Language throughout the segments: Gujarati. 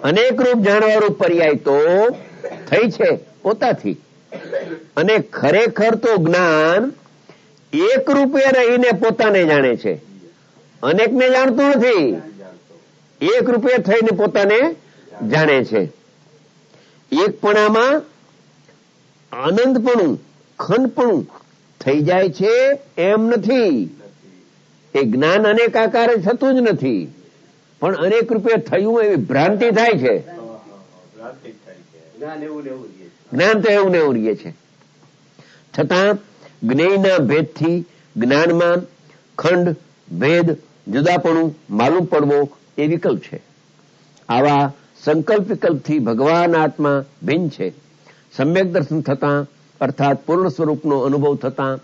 અનેક રૂપ જાણવા રૂપ પર્યાય તો થઈ છે પોતાથી, અને ખરેખર તો જ્ઞાન એક રૂપે રહીને પોતાને જાણે છે, અનેકને જાણતું નથી, એક રૂપે થઈને પોતાને જાણે છે. એકપણામાં આનંદપણું ખંડપણું થઈ જાય છે એમ નથી. એ જ્ઞાન અનેક આકારે થતું જ નથી, પણ અનેક રૂપે થયું એવી ભ્રાંતિ થાય છે. જ્ઞાન તો એવું ને એવું રહે છે. છતાં જ્ઞેયના ભેદથી જ્ઞાનમાં ખંડ ભેદ જુદાપણું માલુમ પડવો એ વિકલ્પ છે. આવા સંકલ્પ વિકલ્પથી ભગવાન આત્મા ભિન્ન છે. સમ્યક દર્શન થતાં અર્થાત પૂર્ણ સ્વરૂપનો અનુભવ થતાં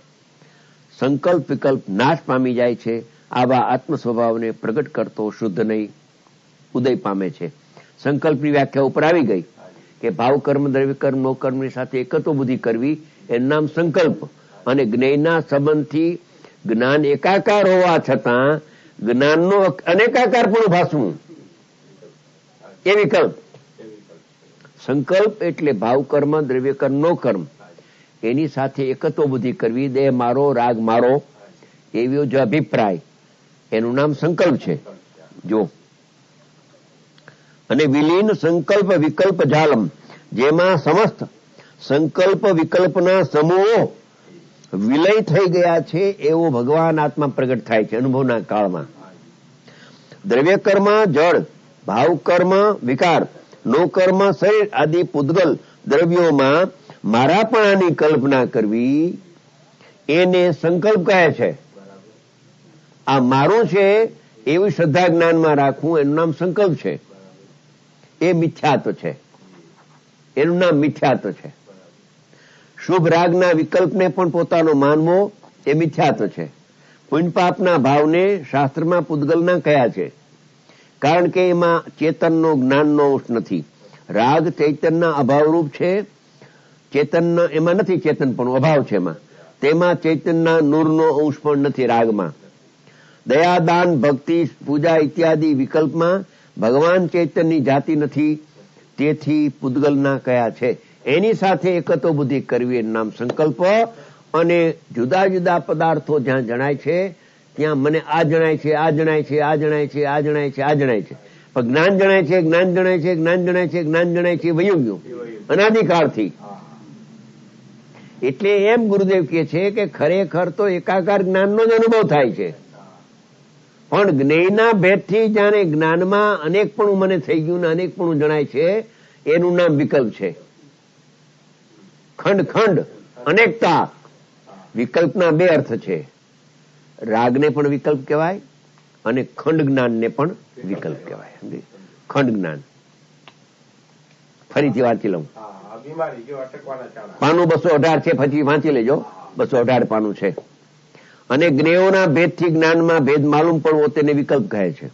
સંકલ્પ વિકલ્પ નાશ પામી જાય છે. આવા આત્મ સ્વભાવને પ્રગટ કરતો શુદ્ધ નહીં ઉદય પામે છે. સંકલ્પની વ્યાખ્યા ઉપર આવી ગઈ કે ભાવ કર્મ દ્રવ્ય કર્મ નો કર્મની સાથે એકત્વ બુદ્ધિ કરવી એનું નામ સંકલ્પ, અને જ્ઞેયના સંબંધથી જ્ઞાન એકાકાર હોવા છતાં જ્ઞાનનો અનેકાકાર પણ ભાસવું એ વિકલ્પ. સંકલ્પ એટલે ભાવ કર્મ દ્રવ્ય કર્મ નો કર્મ એની સાથે એકત્વ બુદ્ધિ કરવી, દેહ મારો રાગ મારો એવો જો અભિપ્રાય, એનું નામ સંકલ્પ છે. જો અને વિલીન સંકલ્પ વિકલ્પ જાલમ, જેમાં સમસ્ત સંકલ્પ વિકલ્પના સમૂહો વિલય થઈ ગયા છે એવો ભગવાન આત્મા પ્રગટ થાય છે અનુભવના કાળમાં. દ્રવ્ય કર્મ જળ, ભાવ કર્મ વિકાર, નો કર્મ શરીર આદિ પૂતગલ દ્રવ્યોમાં મારાપણાની કલ્પના કરવી એને સંકલ્પ કહે છે. આ મારું છે એવી શ્રદ્ધા જ્ઞાનમાં રાખવું એનું નામ સંકલ્પ છે. એ મિથ્યાત્વ છે, એનું નામ મિથ્યાત્વ છે. શુભ રાગના વિકલ્પને પણ પોતાનો માનવો એ મિથ્યાત્વ છે. પુણ્ય પાપના ભાવને શાસ્ત્રમાં પૂતગલના કયા છે, કારણ કે એમાં ચેતનનો જ્ઞાનનો અંશ નથી. રાગ ચૈતનના અભાવરૂપ છે, ચેતન એમાં નથી, ચેતન પણ અભાવ છે એમાં. તેમાં ચૈતનના નૂરનો અંશ પણ નથી રાગમાં. દયા દાન ભક્તિ પૂજા ઇત્યાદિ વિકલ્પમાં ભગવાન ચૈતનની જાતિ નથી, તેથી પૂતગલના કયા છે. એની સાથે એકત્વ બુદ્ધિ કરવી એનું નામ સંકલ્પ. અને જુદા જુદા પદાર્થો જ્યાં જણાય છે ત્યાં મને આ જણાય છે, આ જણાય છે, આ જણાય છે, આ જણાય છે, આ જણાય છે, પણ જ્ઞાન જણાય છે, જ્ઞાન જણાય છે, જ્ઞાન જણાય છે, જ્ઞાન જણાય છે વયું ગયું અનાદિકાળથી. એટલે એમ ગુરુદેવ કહે છે કે ખરેખર તો એકાકાર જ્ઞાનનો જ અનુભવ થાય છે, પણ જ્ઞેયના ભેદથી જાણે જ્ઞાનમાં અનેકપણું મને થઈ ગયું ને અનેકપણું જણાય છે એનું નામ વિકલ્પ છે. ખંડ ખંડ અનેકતા, વિકલ્પના બે અર્થ છે. રાગને પણ વિકલ્પ કહેવાય અને ખંડ જ્ઞાનને પણ વિકલ્પ કહેવાય. ખંડ જ્ઞાન ફરીથી વાંચી લઉં. પાનું 218 છે, ફરી વાંચી લેજો. 218 પાનું છે. અને જ્ઞેયોના ભેદથી જ્ઞાનમાં ભેદ માલુમ પડવો તેને વિકલ્પ કહે છે.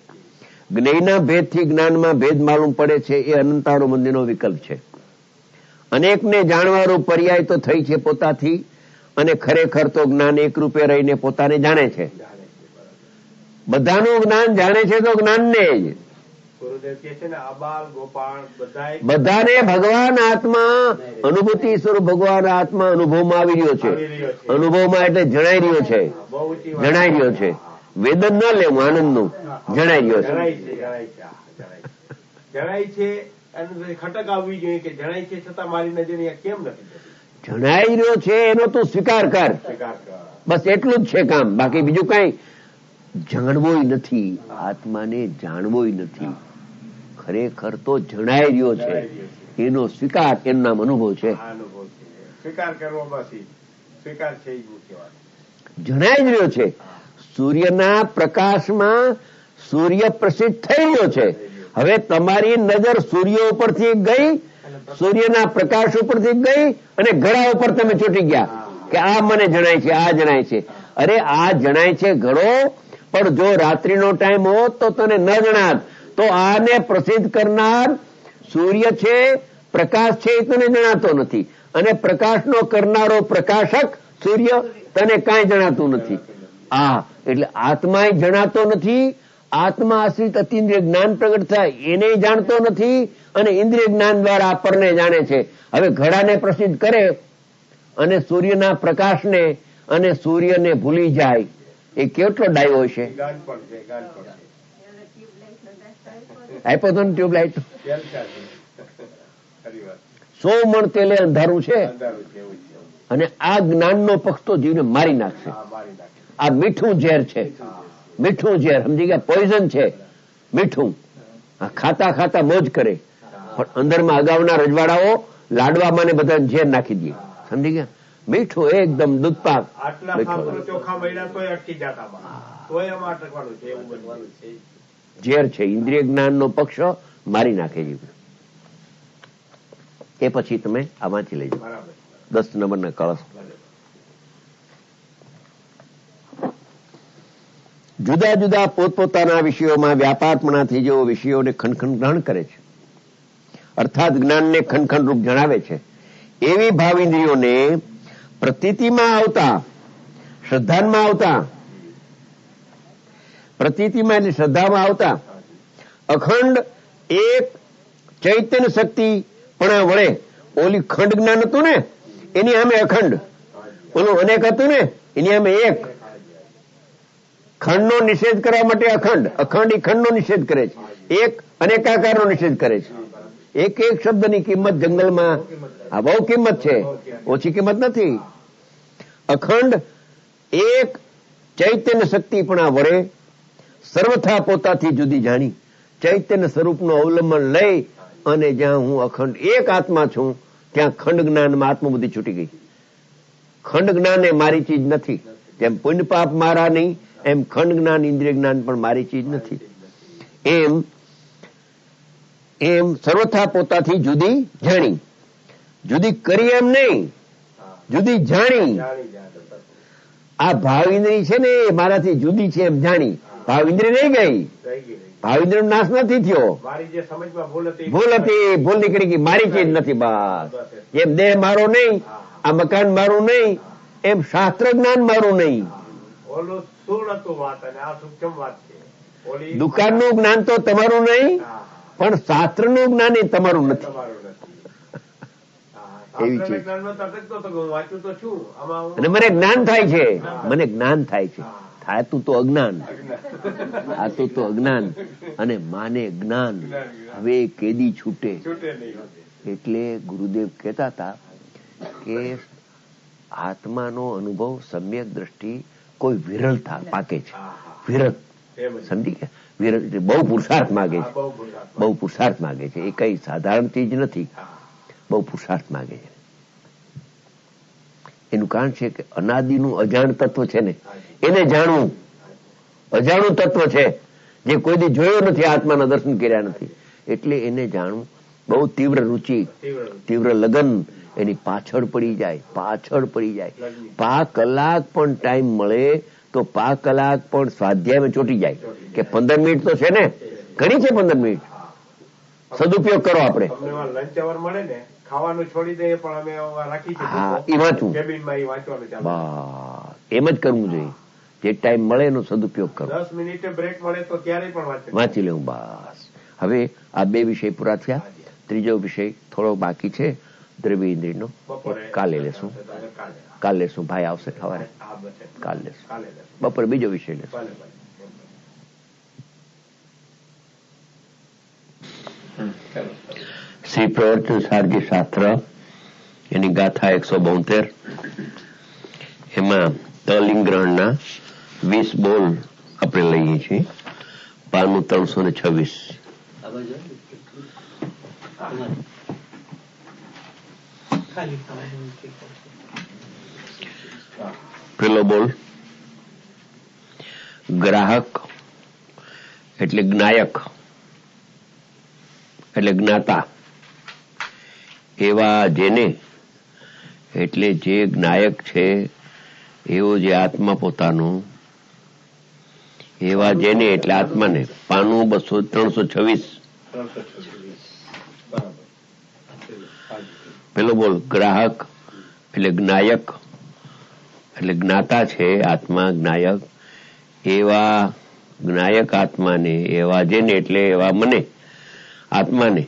જ્ઞેયના ભેદથી જ્ઞાનમાં ભેદ માલુમ પડે છે એ અનંતાણુ મંદિરનો વિકલ્પ છે. અનેકને જાણવારૂપ પર્યાય તો થઈ છે પોતાથી, અને ખરેખર તો જ્ઞાન એક રૂપે રહીને પોતાને જાણે છે. બધાનું જ્ઞાન જાણે છે તો જ્ઞાનને જ. બધાને ભગવાન આત્મા અનુભૂતિ સ્વરૂપ ભગવાન આત્મા અનુભવમાં આવી રહ્યો છે. અનુભવમાં એટલે જણાઈ રહ્યો છે, જણાઈ રહ્યો છે. વેદન ન લેવું, આનંદનું જણાઈ રહ્યો છે. જણાય છે ખટક આવવી જોઈએ કે જણાય છે છતાં મારી નજર કેમ નથી. જણાઈ રહ્યો છે એનો તું સ્વીકાર કર, બસ એટલું જ છે કામ. બાકી બીજું કઈ જાણવોય નથી, આત્માને જાણવોય નથી. ખરેખર તો જણાઈ રહ્યો છે એનો સ્વીકાર, એનું નામ અનુભવ છે. સ્વીકાર કરવો બસ સ્વીકાર છે. જણાઈ જ રહ્યો છે. સૂર્યના પ્રકાશમાં સૂર્ય પ્રસિદ્ધ થઈ રહ્યો છે. હવે તમારી નજર સૂર્ય ઉપરથી ગઈ, સૂર્યના પ્રકાશ ઉપરથી ગઈ અને ઘડા ઉપર તમે ચોંટી ગયા કે આ મને જણાય છે, આ જણાય છે. અરે આ જણાય છે ઘડો, પણ જો રાત્રિનો ટાઈમ હોત તો તને ન જણાત. તો આને પ્રસિદ્ધ કરનાર સૂર્ય છે, પ્રકાશ છે, એ તને જણાતો નથી. અને પ્રકાશનો કરનારો પ્રકાશક સૂર્ય તને કાંઈ જણાતું નથી. એટલે આત્માય જણાતો નથી આત્મા આશ્રિત અતિન્દ્રિય જ્ઞાન પ્રગટ થાય એને જાણતો નથી અને ઇન્દ્રિય જ્ઞાન દ્વારા પરને જાણે છે. હવે ઘડાને પ્રસિદ્ધ કરે અને સૂર્યના પ્રકાશને અને સૂર્યને ભૂલી જાય, એ કેટલો ડાયો હશે? આપ્યો તો ને ટ્યુબલાઇટ. 100 મણ તેલે અંધારું છે અને આ જ્ઞાનનો પક્ષ તો જીવને મારી નાખશે. આ મીઠું ઝેર છે, મીઠું ઝેર, સમજી ગયા? પોઈઝન છે મીઠું. આ ખાતા ખાતા મોજ કરે પણ અંદરમાં અગાઉના રજવાડાઓ લાડવામાં ને બધા ઝેર નાખી દે, સમજી ગયા? મીઠું એકદમ દૂધપાક ઝેર છે. ઇન્દ્રિય જ્ઞાનનો પક્ષ મારી નાખે છે. એ પછી તમે આ વાંચી લેજો 10 નંબરના કળશ. જુદા જુદા પોતપોતાના વિષયોમાં વ્યાપારપણાથી જેઓ વિષયોને ખંડ ગ્રહણ કરે છે, અર્થાત જ્ઞાનને ખંડ રૂપ જણાવે છે, એવી ભાવિન્દ્રિયોને પ્રતીતિમાં આવતા, શ્રદ્ધામાં આવતા, પ્રતીતિમાં એટલે શ્રદ્ધામાં આવતા અખંડ એક ચૈતન્ય શક્તિ પણ વળે. ઓલી ખંડ જ્ઞાન હતું ને એની સામે અખંડ, ઓલું અનેક હતું ને એની સામે એક. ખંડનો નિષેધ કરવા માટે અખંડ, અખંડ એ ખંડનો નિષેધ કરે છે, એક અનેકાકારનો નિષેધ કરે છે. એક એક શબ્દની કિંમત જંગલમાં આ બહુ કિંમત છે, ઓછી કિંમત નથી. અખંડ એક ચૈતન્ય શક્તિ પણ આ વડે સર્વથા પોતાથી જુદી જાણી ચૈતન્ય સ્વરૂપનું અવલંબન લઈ અને જ્યાં હું અખંડ એક આત્મા છું ત્યાં ખંડ જ્ઞાનમાં આત્મબુદ્ધિ છૂટી ગઈ. ખંડ જ્ઞાન એ મારી ચીજ નથી. તેમ પુણ્ય પાપ મારા નહીં એમ ખંડ જ્ઞાન ઇન્દ્રિય જ્ઞાન પણ મારી ચીજ નથી. એમ સર્વથા પોતાથી જુદી જાણી, જુદી કરી એમ નહીં, જુદી જાણી. આ ભાવ ઇન્દ્રિય છે ને મારાથી જુદી છે એમ જાણી. ભાવ ઇન્દ્રિય રહી ગઈ, ભાવ ઇન્દ્રિય નાશ નથી થયો. ભૂલ હતી, ભૂલ નીકળી ગઈ, મારી ચીજ નથી. બસ જેમ દેહ મારો નહીં, આ મકાન મારું નહીં, એમ શાસ્ત્ર જ્ઞાન મારું નહીં. દુકાનનું જ્ઞાન તો તમારું નહીં પણ શાસ્ત્રનું જ્ઞાન એ તમારું નથી. એવી છે. અને મને જ્ઞાન થાય છે, મને જ્ઞાન થાય છે. થાતું તો અજ્ઞાન, થાતું તો અજ્ઞાન અને માને જ્ઞાન. હવે કેદી છૂટે. એટલે ગુરુદેવ કહેતા હતા કે આત્માનો અનુભવ સમ્યક દ્રષ્ટિ કોઈ વિરળતા પાકે છે. વિરળ, સમજી ગયા? વિરળ એટલે બહુ પુરુષાર્થ માગે છે, બહુ પુરુષાર્થ માગે છે. એ કઈ સાધારણ ચીજ નથી, બહુ પુરુષાર્થ માગે છે. એનું કારણ છે કે અનાદિનું અજાણ તત્વ છે ને એને જાણવું. અજાણું તત્વ છે જે કોઈ દી જોયો નથી, આત્માના દર્શન કર્યા નથી, એટલે એને જાણવું. બહુ તીવ્ર રુચિ, તીવ્ર લગન એની પાછળ પડી જાય, પાછળ પડી જાય. 5 કલાક પણ ટાઈમ મળે તો 5 કલાક પણ સ્વાધ્યાયમાં ચોટી જાય કે 15 મિનિટ તો છે ને, ઘણી છે 15 મિનિટ. સદુપયોગ કરો આપણે. લંચ અવર મળે ને ખાવાનું છોડી દઈએ પણ અમે રાખી છે. હા, એ વાંચવું, એમ જ કરવું જોઈએ. જે ટાઈમ મળે એનો સદુપયોગ કરો. 10 મિનિટે બ્રેક મળે તો ક્યારે પણ વાંચી લેવું. બસ હવે આ 2 વિષય પૂરા થયા. ત્રીજો વિષય થોડો બાકી છે દ્રવ્ય ઇન્દ્રિયનો, કાલે લેશું. કાલે લેશું. ભાઈ આવશે સવારે, કાલે લેશું. બપોરે બીજો વિષય લેશું. શ્રી પ્રવર્તન સારજી શાસ્ત્ર એની ગાથા 172, એમાં તલિંગ ગ્રહણના 20 બોલ આપણે લઈએ છીએ. પાનું 326. પેલો બોલ ગ્રાહક એટલે જ્ઞાયક એટલે જ્ઞાતા. એવા જેને એટલે જે જ્ઞાયક છે એવો જે આત્મા પોતાનો, એવા જેને એટલે આત્માને. પાનું 326. પેલો બોલ ગ્રાહક એટલે જ્ઞાયક એટલે જ્ઞાતા છે આત્મા, જ્ઞાયક. એવા જ્ઞાયક આત્માને, એવા જેને એટલે એવા મને આત્માને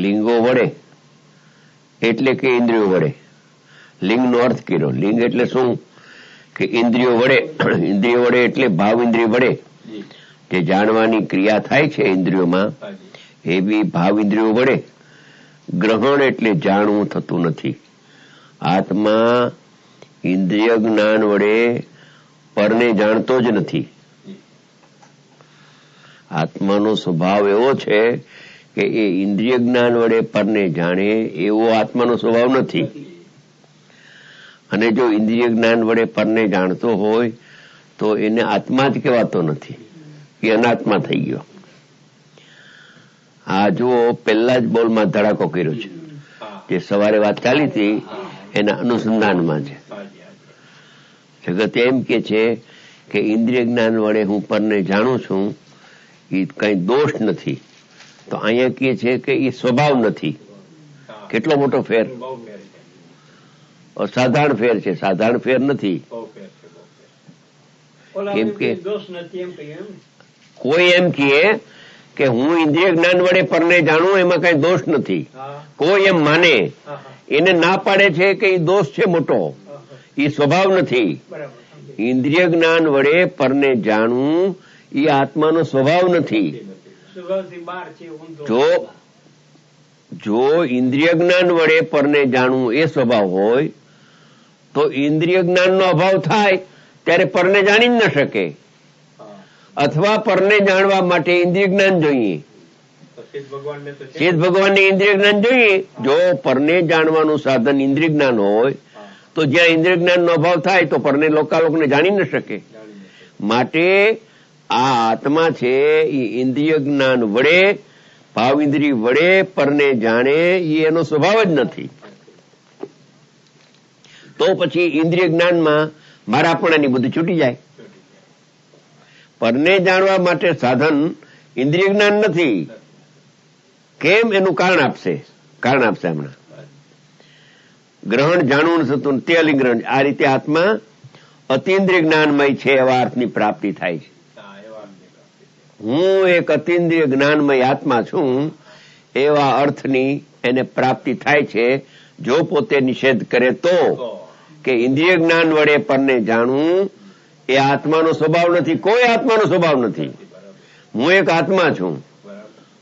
લિંગો વડે એટલે કે ઇન્દ્રિયો વડે, લિંગનો અર્થ કર્યો. લિંગ એટલે શું કે ઇન્દ્રિયો વડે, ઇન્દ્રિયો વડે એટલે ભાવ ઇન્દ્રિય વડે જે જાણવાની ક્રિયા થાય છે ઇન્દ્રિયોમાં, એવી ભાવ ઇન્દ્રિયો વડે ગ્રહણ એટલે જાણવું થતું નથી. આત્મા ઇન્દ્રિય જ્ઞાન વડે પરને જાણતો જ નથી. આત્માનો સ્વભાવ એવો છે કે એ ઇન્દ્રિય જ્ઞાન વડે પરને જાણે એવો આત્માનો સ્વભાવ નથી. અને જો ઇન્દ્રિય જ્ઞાન વડે પરને જાણતો હોય તો એને આત્મા જ કહેવાતો નથી, એ અનાત્મા થઈ ગયો. આ જુઓ, પહેલા જ બોલમાં ધડાકો કર્યો છે, જે સવારે વાત ચાલી હતી એના અનુસંધાનમાં છે. જગત એમ કે છે કે ઇન્દ્રિય જ્ઞાન વડે હું પરને જાણું છું, એ કઈ દોષ નથી. તો અહીંયા કહે છે કે એ સ્વભાવ નથી. કેટલો મોટો ફેર! અસાધારણ ફેર છે, સાધારણ ફેર નથી. કેમ કે કોઈ એમ કહે કે હું ઇન્દ્રિય જ્ઞાન વડે પરને જાણું, એમાં કઈ દોષ નથી. કોઈ એમ માને, એને ના પાડે છે કે એ દોષ છે મોટો, એ સ્વભાવ નથી. ઇન્દ્રિય જ્ઞાન વડે પરને જાણવું એ આત્માનો સ્વભાવ નથી. જો ઇન્દ્રિય જ્ઞાન વડે પરને જાણવું એ સ્વભાવ હોય તો ઇન્દ્રિય જ્ઞાનનો અભાવ થાય ત્યારે પરને જાણી જ ન શકે, અથવા પરને જાણવા માટે ઇન્દ્રિય જ્ઞાન જોઈએ. શેષ ભગવાનને ઇન્દ્રિય જ્ઞાન જોઈએ. જો પરને જાણવાનું સાધન ઇન્દ્રિય જ્ઞાન હોય તો જ્યાં ઇન્દ્રિય જ્ઞાનનો અભાવ થાય તો પરને લોકાલોકને જાણી ન શકે. માટે આ આત્મા છે એ ઇન્દ્રિય જ્ઞાન વડે, ભાવ ઇન્દ્રિય વડે પરને જાણે એ એનો સ્વભાવ જ નથી. તો પછી ઇન્દ્રિય જ્ઞાનમાં મારાપણાની બુદ્ધિ છૂટી જાય. પરને જાણવા માટે સાધન ઇન્દ્રિય જ્ઞાન નથી. કેમ? એનું કારણ આપશે હમણાં. ગ્રહણ જાણવું થતું તે અલિંગ્રહણ. આ રીતે આત્મા અતિન્દ્રિય જ્ઞાનમય છે એવા અર્થની પ્રાપ્તિ થાય છે. હું એક અતિન્દ્રિય જ્ઞાનમય આત્મા છું એવા અર્થની એને પ્રાપ્તિ થાય છે જો પોતે નિષેધ કરે તો, કે ઇન્દ્રિય જ્ઞાન વડે પરને જાણવું એ આત્માનો સ્વભાવ નથી. કોઈ આત્માનો સ્વભાવ નથી. હું એક આત્મા છું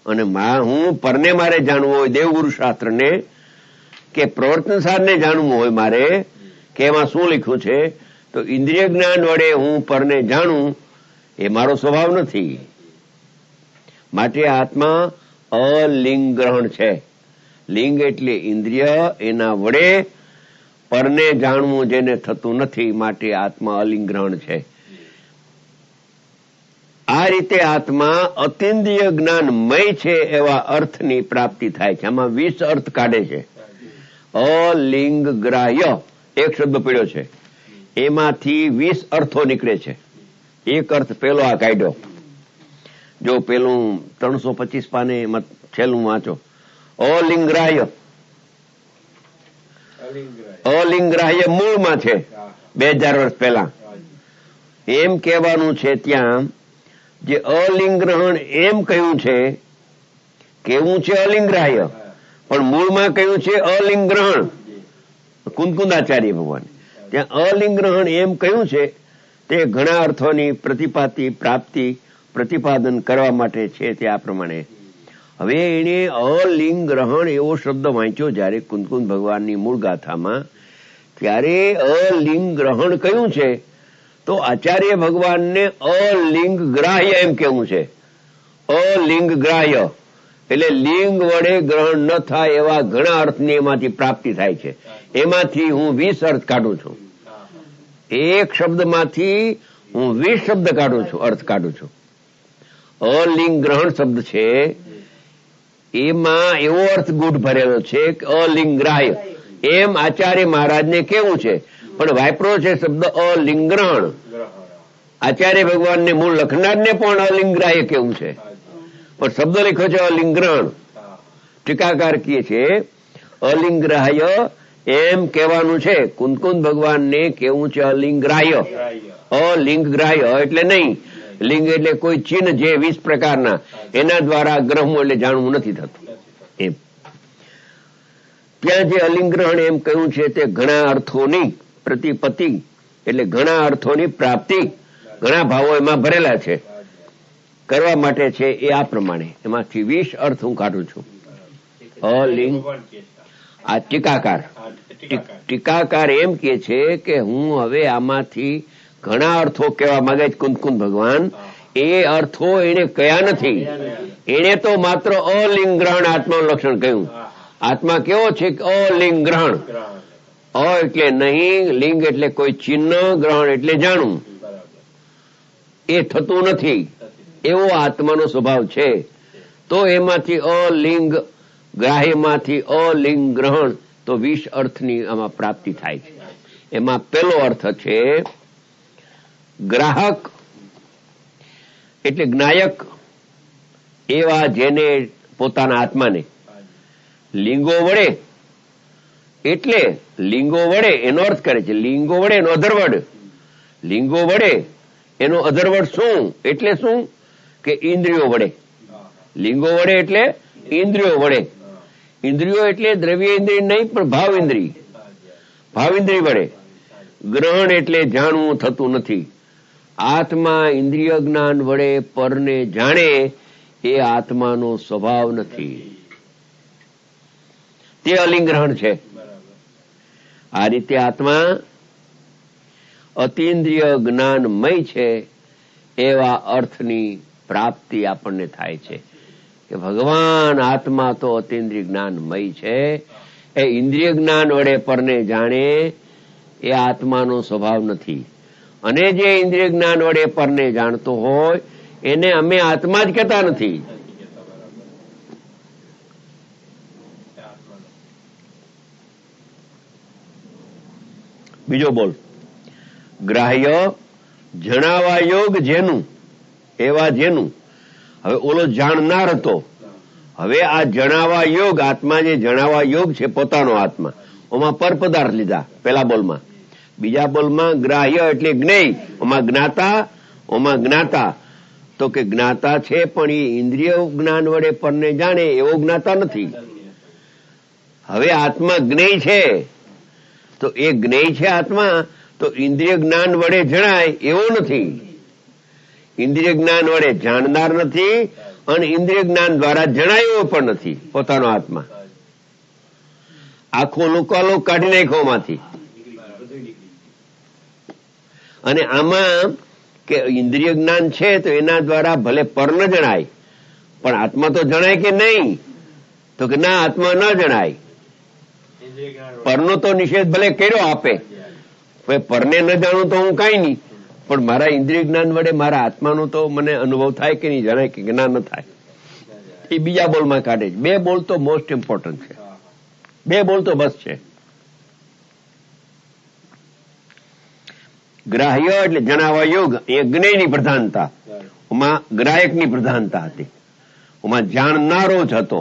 અને હું પરને મારે જાણવું હોય, દેવગુરુ શાસ્ત્રને કે પ્રવર્તન સારને જાણવું હોય મારે કે એમાં શું લખ્યું છે, તો ઇન્દ્રિય જ્ઞાન વડે હું પરને જાણું એ મારો સ્વભાવ નથી. માટે આત્મા અલિંગ ગ્રહણ છે. લિંગ એટલે ઇન્દ્રિય, એના વડે પરને જાણવું જેને થતું નથી, માટે આત્મા અલિંગ ગ્રહણ છે. આ રીતે આત્મા અતિન્દ્રિય જ્ઞાનમય છે એવા અર્થની પ્રાપ્તિ થાય છે. આમાં 20 અર્થ કાઢે છે. અલિંગ ગ્રાહ્ય એક શબ્દ પડ્યો છે, એમાંથી 20 અર્થો નીકળે છે. એક અર્થ પેલો આ કાઢ્યો. જો પેલું 325 પાને છેલ્લું વાંચો. અલિંગ્રાહ્ય. અલિંગ્રાહ્ય મૂળમાં છે 2000 વર્ષ પહેલા. એમ કહેવાનું છે ત્યાં જે અલિંગ્રહણ એમ કહ્યું છે, કેવું છે અલિંગ્રાહ્ય, પણ મૂળમાં કહ્યું છે અલિંગ્રહણ. કુંદકુંદાચાર્ય ભગવાન ત્યાં અલિંગ્રહણ એમ કહ્યું છે. તે ઘણા અર્થોની પ્રાપ્તિ પ્રતિપાદન કરવા માટે છે. તે આ પ્રમાણે હવે એને અલિંગ્રહણ એવો શબ્દ વાંચ્યો જયારે કુંદકુંદ ભગવાનની મૂળ ગાથામાં, ત્યારે અલિંગ્રહણ કયું છે તો આચાર્ય ભગવાનને અલિંગગ્રાહ્ય એમ કેવું છે. અલિંગગ્રાહ્ય એટલે લિંગ વડે ગ્રહણ ન થાય એવા ઘણા અર્થની એમાંથી પ્રાપ્તિ થાય છે. એમાંથી હું 20 અર્થ કાઢું છું. એક શબ્દમાંથી હું 20 શબ્દ કાઢું છું, અર્થ કાઢું છું. અલિંગ ગ્રહણ શબ્દ છે એમાં એવો અર્થ ગૂઢ ભરેલો છે કે અલિંગ્રાહ્ય એમ આચાર્ય મહારાજને કેવું છે, પણ વાપરો છે શબ્દ અલિંગ્રહણ. આચાર્ય ભગવાનને મૂળ લખનારને પણ અલિંગ્રાહ્ય કેવું છે, પણ શબ્દ લખ્યો છે અલિંગ્રહણ. ટીકાકાર કહે છે અલિંગ્રાહ્ય એમ કહેવાનું છે. કુંદકુંદ ભગવાનને કેવું છે અલિંગ્રાહ્ય. અલિંગગ્રાહ્ય એટલે નહીં, લિંગ એટલે કોઈ ચિહ્ન જે 20 પ્રકારના એના દ્વારા ગ્રહવું એટલે જાણવું નથી થતું એમ. ત્યાં જે અલિંગ ગ્રહણ એમ કહ્યું છે તે ઘણા અર્થોની પ્રતિપત્તિ એટલે ઘણા અર્થોની પ્રાપ્તિ, ઘણા ભાવો એમાં ભરેલા છે, કરવા માટે છે એ આ પ્રમાણે. એમાંથી 20 અર્થ હું કાઢું છું. અલિંગ આ ટીકાકાર એમ કે છે કે હું હવે આમાંથી ઘણા અર્થો કહેવા માંગે છે કુંદકુંદ ભગવાન, એ અર્થો એને કયા નથી. એને તો માત્ર અલિંગ ગ્રહણ આત્માનું લક્ષણ કહ્યું. આત્મા કેવો છે? અલિંગ ગ્રહણ. અ એટલે નહીં, લિંગ એટલે કોઈ ચિહ્ન, ગ્રહણ એટલે જાણવું. એ થતું નથી એવો આત્માનો સ્વભાવ છે. તો એમાંથી અલિંગ ગ્રાહ્યમાંથી અલિંગ ગ્રહણ તો 20 અર્થની આમાં પ્રાપ્તિ થાય છે. એમાં પહેલો અર્થ છે ગ્રાહક એટલે જ્ઞાયક એવા જેને પોતાના આત્માને લિંગો વડે, એટલે લિંગો વડે એનો અર્થ કરે છે લિંગો વડે એનો અધરવડ. લિંગો વડે એનો અધરવડ શું? એટલે શું કે ઇન્દ્રિયો વડે. લિંગો વડે એટલે ઇન્દ્રિયો વડે. ઇન્દ્રિયો એટલે દ્રવ્ય ઇન્દ્રિય નહીં, પણ ભાવ ઇન્દ્રિય. ભાવ ઇન્દ્રિય વડે. ગ્રહણ એટલે જાણવું થતું નથી. આત્મા ઇન્દ્રિય જ્ઞાન વડે પરને જાણે એ આત્માનો સ્વભાવ નથી. તે અલિંગ ગ્રહણ છે. આ રીતે આત્મા અતિન્દ્રિય જ્ઞાનમય છે એવા અર્થની પ્રાપ્તિ આપણને થાય છે કે ભગવાન આત્મા તો અતિન્દ્રિય જ્ઞાનમય છે. એ ઇન્દ્રિય જ્ઞાન વડે પરને જાણે એ આત્માનો સ્વભાવ નથી. અને જે ઇન્દ્રિય જ્ઞાન વડે પરને જાણતો હોય એને અમે આત્મા જ કહેતા નથી. બીજો બોલ. ગ્રાહ્ય જણાવા યોગ જેનું, એવા જેનું. હવે ઓલો જાણનાર હતો, હવે આ જણાવા યોગ, આત્મા જે જણાવા યોગ છે પોતાનો આત્મા, ઓમાં પર પદાર્થ લીધા પહેલા બોલમાં. બીજા બોલમાં ગ્રાહ્ય એટલે જ્ઞેય, ઓમાં જ્ઞાતા, ઓમાં જ્ઞાતા. તો કે જ્ઞાતા છે પણ એ ઇન્દ્રિય જ્ઞાન વડે પરને જાણે એવો જ્ઞાતા નથી. હવે આત્મા જ્ઞેય છે તો એ જ્ઞેય છે આત્મા, તો ઇન્દ્રિય જ્ઞાન વડે જણાય એવો નથી. ઇન્દ્રિય જ્ઞાન વડે જાણનાર નથી અને ઇન્દ્રિય જ્ઞાન દ્વારા જણાય એવો પણ નથી પોતાનો આત્મા. આખો લોકાલોક કાઢી નાખ્યો માંથી. અને આમાં કે ઇન્દ્રિય જ્ઞાન છે તો એના દ્વારા ભલે પર ન જણાય પણ આત્મા તો જણાય કે નહીં? તો કે ના, આત્મા ન જણાય. પરનો તો નિષેધ ભલે કર્યો આપે, પરને ન જાણું તો હું કઈ નહીં, પણ મારા ઇન્દ્રિય જ્ઞાન વડે મારા આત્માનો તો મને અનુભવ થાય કે નહીં, જણાય કે ના ન થાય. એ બીજા બોલમાં કાઢે છે. 2 બોલ તો મોસ્ટ ઇમ્પોર્ટન્ટ છે. 2 બોલ તો બસ છે. ગ્રાહ્ય એટલે જણાવવા યોગ એ જ્ઞેયની પ્રધાનતા, એમાં ગ્રાહકની પ્રધાનતા હતી. એમાં જાણનારો જ હતો,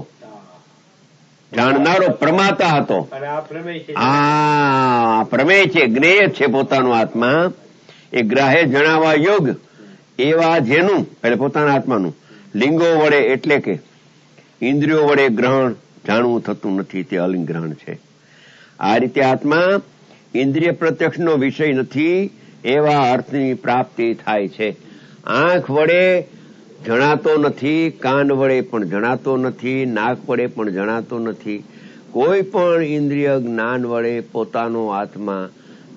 જાણનારો પ્રમાતા હતો. આ પ્રમેય છે, જ્ઞેય છે પોતાનો આત્મા. એ ગ્રાહ્ય જણાવવા યોગ એવા જેનું, એટલે પોતાના આત્માનું લિંગો વડે એટલે કે ઇન્દ્રિયો વડે ગ્રહણ જાણવું થતું નથી, તે અલિંગ ગ્રહણ છે. આ રીતે આત્મા ઇન્દ્રિય પ્રત્યક્ષનો વિષય નથી એવા અર્થની પ્રાપ્તિ થાય છે. આંખ વડે જણાતો નથી, કાન વડે પણ જણાતો નથી, નાક વડે પણ જણાતો નથી. કોઈ પણ ઇન્દ્રિય જ્ઞાન વડે પોતાનો આત્મા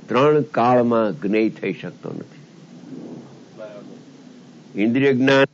3 કાળમાં જ્ઞેય થઈ શકતો નથી. ઇન્દ્રિય જ્ઞાન